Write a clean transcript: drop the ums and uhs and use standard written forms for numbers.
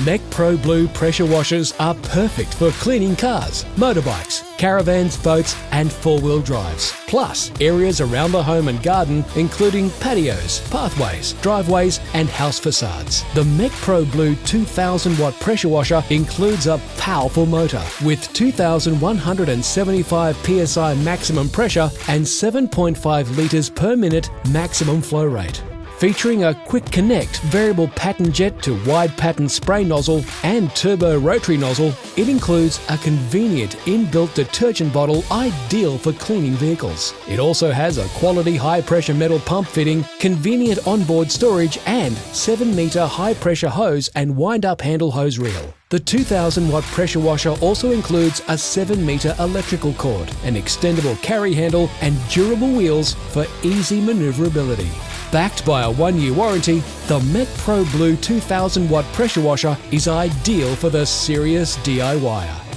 Mechpro Blue Pressure Washers are perfect for cleaning cars, motorbikes, caravans, boats and four-wheel drives, plus areas around the home and garden including patios, pathways, driveways and house facades. The Mechpro Blue 2000 watt pressure washer includes a powerful motor with 2,175 psi maximum pressure and 7.5 litres per minute maximum flow rate. Featuring a quick connect variable pattern jet to wide pattern spray nozzle and turbo rotary nozzle, it includes a convenient inbuilt detergent bottle ideal for cleaning vehicles. It also has a quality high pressure metal pump fitting, convenient onboard storage and 7-metre high pressure hose and wind up handle hose reel. The 2000 watt pressure washer also includes a 7-metre electrical cord, an extendable carry handle and durable wheels for easy maneuverability. Backed by a 1-year warranty, the Mechpro Blue 2000 watt pressure washer is ideal for the serious DIYer.